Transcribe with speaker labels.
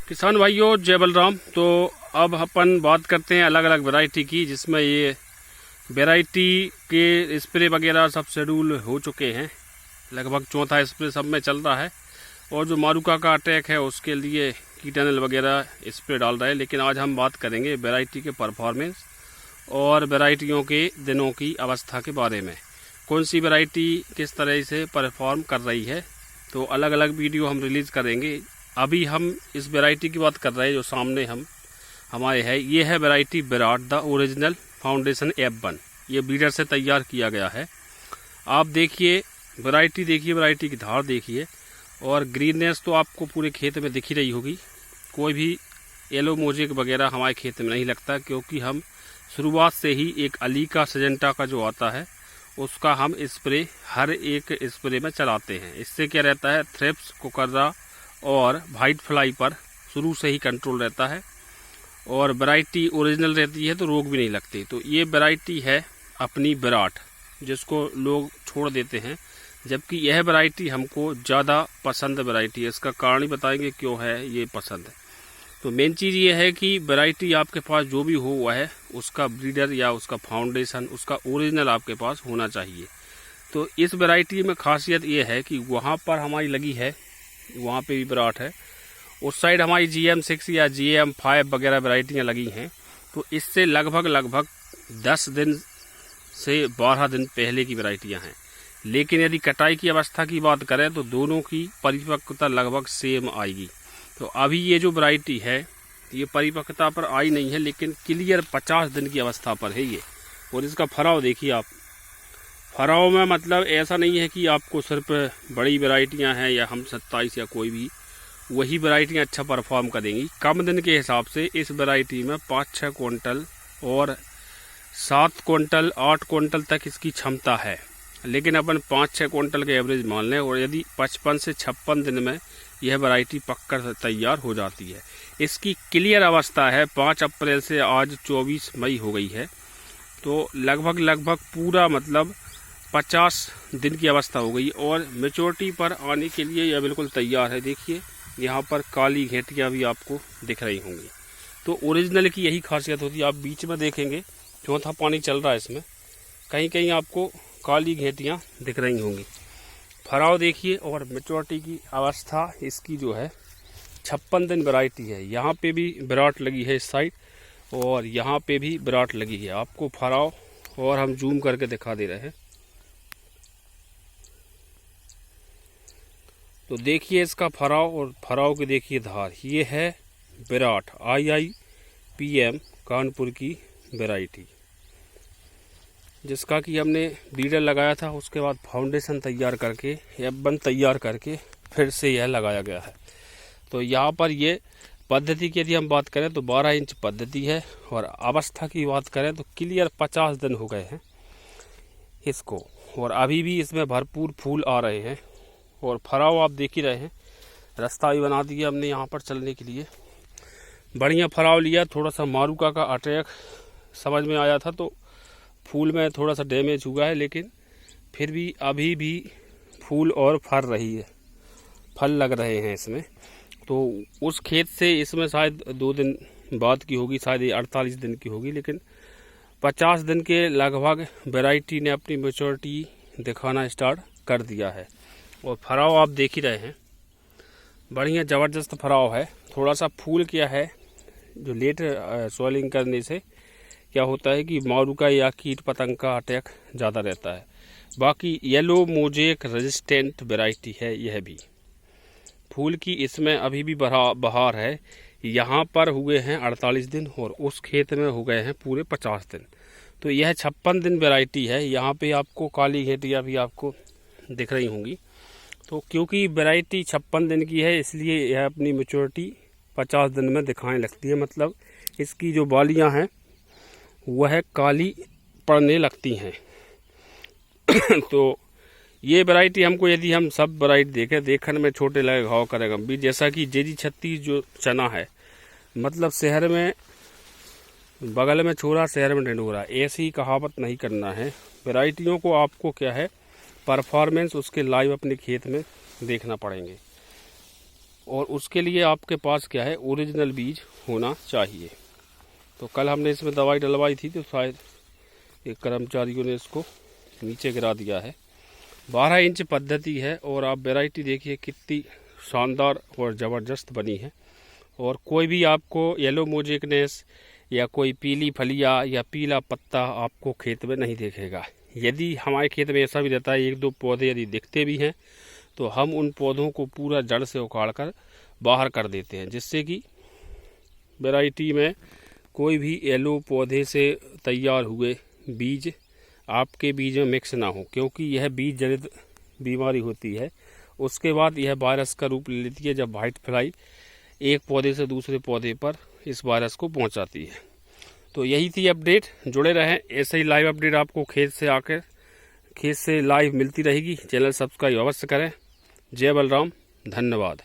Speaker 1: किसान भाइयों जय बलराम। तो अब अपन बात करते हैं अलग अलग वैरायटी की, जिसमें ये वैरायटी के स्प्रे वगैरह सब शेड्यूल हो चुके हैं। लगभग चौथा स्प्रे सब में चल रहा है और जो मारुका का अटैक है उसके लिए कीटाणु वगैरह स्प्रे डाल रहे हैं। लेकिन आज हम बात करेंगे वैरायटी के परफॉर्मेंस और वैरायटियों के दिनों की अवस्था के बारे में। कौन सी वैरायटी किस तरह से परफॉर्म कर रही है, तो अलग अलग वीडियो हम रिलीज़ करेंगे। अभी हम इस वैरायटी की बात कर रहे हैं जो सामने हमारे है। ये है variety Virat the original foundation F1। ये ब्रीडर से तैयार किया गया है। आप देखिए वैरायटी, देखिए वैरायटी की धार देखिए, और ग्रीननेस तो आपको पूरे खेत में दिख ही रही होगी। कोई भी येलो मोजेक वगैरह हमारे खेत में नहीं लगता, क्योंकि हम शुरुआत से ही एक अलीका सजेंटा का जो आता है उसका हम स्प्रे हर एक स्प्रे में चलाते हैं। इससे क्या रहता है, थ्रिप्स, कुकर्रा और वाइट फ्लाई पर शुरू से ही कंट्रोल रहता है, और वैरायटी ओरिजिनल रहती है तो रोग भी नहीं लगते। तो ये वैरायटी है अपनी विराट, जिसको लोग छोड़ देते हैं, जबकि यह वैरायटी हमको ज़्यादा पसंद वैरायटी है। इसका कारण ही बताएंगे क्यों है ये पसंद है। तो मेन चीज़ ये है कि वैरायटी आपके पास जो भी हो हुआ है उसका ब्रीडर या उसका फाउंडेशन उसका ओरिजिनल आपके पास होना चाहिए। तो इस वैरायटी में खासियत ये है कि वहाँ पर हमारी लगी है, वहाँ पे भी विराट है, उस साइड हमारी GM6 या GM5 वगैरह वैरायटियाँ लगी हैं। तो इससे लगभग 10 दिन से 12 दिन पहले की वैरायटियाँ हैं। लेकिन यदि कटाई की अवस्था की बात करें तो दोनों की परिपक्वता लगभग सेम आएगी। तो अभी ये जो वैरायटी है ये परिपक्वता पर आई नहीं है, लेकिन क्लियर 50 दिन की अवस्था पर है ये। और इसका फराव देखिए आप, फराव में मतलब ऐसा नहीं है कि आपको सिर्फ बड़ी वैरायटियां हैं या हम 27 या कोई भी, वही वैरायटियां अच्छा परफॉर्म करेंगी। कम दिन के हिसाब से इस वैरायटी में 5-6 क्विंटल और 7 क्विंटल 8 क्विंटल तक इसकी क्षमता है। लेकिन अपन 5-6 क्विंटल के एवरेज मान लें, और यदि 55 से 56 दिन में यह वैरायटी पककर तैयार हो जाती है। इसकी क्लियर अवस्था है 5 अप्रैल से आज 24 मई हो गई है, तो लगभग पूरा मतलब 50 दिन की अवस्था हो गई और मेच्योरिटी पर आने के लिए यह बिल्कुल तैयार है। देखिए यहाँ पर काली घेटियाँ भी आपको दिख रही होंगी। तो ओरिजिनल की यही खासियत होती है। आप बीच में देखेंगे चौथा पानी चल रहा है, इसमें कहीं कहीं आपको काली घेटियाँ दिख रही होंगी। फराव देखिए, और मेच्योरिटी की अवस्था इसकी जो है 56 दिन वैरायटी है। यहाँ पे भी विराट लगी है इस साइड, और यहाँ पे भी विराट लगी है। आपको फराव और हम जूम करके दिखा दे रहे हैं। तो देखिए इसका फराव, और फराव की देखिए धार। ये है विराट IIPM कानपुर की वैरायटी, जिसका कि हमने ब्रीडर लगाया था, उसके बाद फाउंडेशन तैयार करके F1 तैयार करके फिर से यह लगाया गया है। तो यहाँ पर ये पद्धति की यदि हम बात करें तो 12 इंच पद्धति है, और अवस्था की बात करें तो क्लियर 50 दिन हो गए हैं इसको, और अभी भी इसमें भरपूर फूल आ रहे हैं। और फराव आप देख ही रहे हैं, रास्ता भी बना दिया हमने यहाँ पर चलने के लिए। बढ़िया फराव लिया। थोड़ा सा मारुका का अटैक समझ में आया था, तो फूल में थोड़ा सा डैमेज हुआ है, लेकिन फिर भी अभी भी फूल और फर रही है, फल लग रहे हैं इसमें। तो उस खेत से इसमें शायद 2 दिन बाद की होगी, शायद ये 48 दिन की होगी, लेकिन 50 दिन के लगभग वैरायटी ने अपनी मैच्योरिटी दिखाना स्टार्ट कर दिया है। और फराव आप देख ही रहे हैं, बढ़िया ज़बरदस्त फराव है। थोड़ा सा फूल क्या है, जो लेट सॉइलिंग करने से क्या होता है कि मारुका या कीट पतंग का अटैक ज़्यादा रहता है। बाकी येलो मोजेक रेजिस्टेंट वैरायटी है यह भी। फूल की इसमें अभी भी बहार है। यहाँ पर हुए हैं 48 दिन और उस खेत में हो गए हैं पूरे 50 दिन। तो यह 56 दिन वैरायटी है। यहाँ पे आपको काली घेटियाँ भी आपको दिख रही होंगी। तो क्योंकि वैरायटी 56 दिन की है, इसलिए यह अपनी मैच्योरिटी 50 दिन में दिखाने लगती है। मतलब इसकी जो बालियाँ हैं वह काली पड़ने लगती हैं। तो ये वैरायटी हमको, यदि हम सब वैरायटी देखें, देखने में छोटे लगे घाव करेगा भी, जैसा कि JG36 जो चना है, मतलब शहर में बगल में छोरा शहर में ढिंढोरा, ऐसी कहावत नहीं करना है। वैरायटियों को आपको क्या है परफॉर्मेंस उसके लाइव अपने खेत में देखना पड़ेंगे। और उसके लिए आपके पास क्या है, ओरिजिनल बीज होना चाहिए। तो कल हमने इसमें दवाई डलवाई थी तो शायद एक कर्मचारियों ने इसको नीचे गिरा दिया है। 12 इंच पद्धति है और आप वैरायटी देखिए कितनी शानदार और ज़बरदस्त बनी है। और कोई भी आपको येलो मोजेकनेस या कोई पीली फलिया या पीला पत्ता आपको खेत में नहीं दिखेगा। यदि हमारे खेत में ऐसा भी रहता है, 1-2 पौधे यदि दिखते भी हैं तो हम उन पौधों को पूरा जड़ से उखाड़ कर बाहर कर देते हैं, जिससे कि वैरायटी में कोई भी येलो पौधे से तैयार हुए बीज आपके बीज में मिक्स ना हो, क्योंकि यह बीज जनित बीमारी होती है। उसके बाद यह वायरस का रूप ले लेती है जब वाइट फ्लाई एक पौधे से दूसरे पौधे पर इस वायरस को पहुंचाती है। तो यही थी अपडेट। जुड़े रहें, ऐसे ही लाइव अपडेट आपको खेत से लाइव मिलती रहेगी। चैनल सब्सक्राइब अवश्य करें। जय बलराम, धन्यवाद।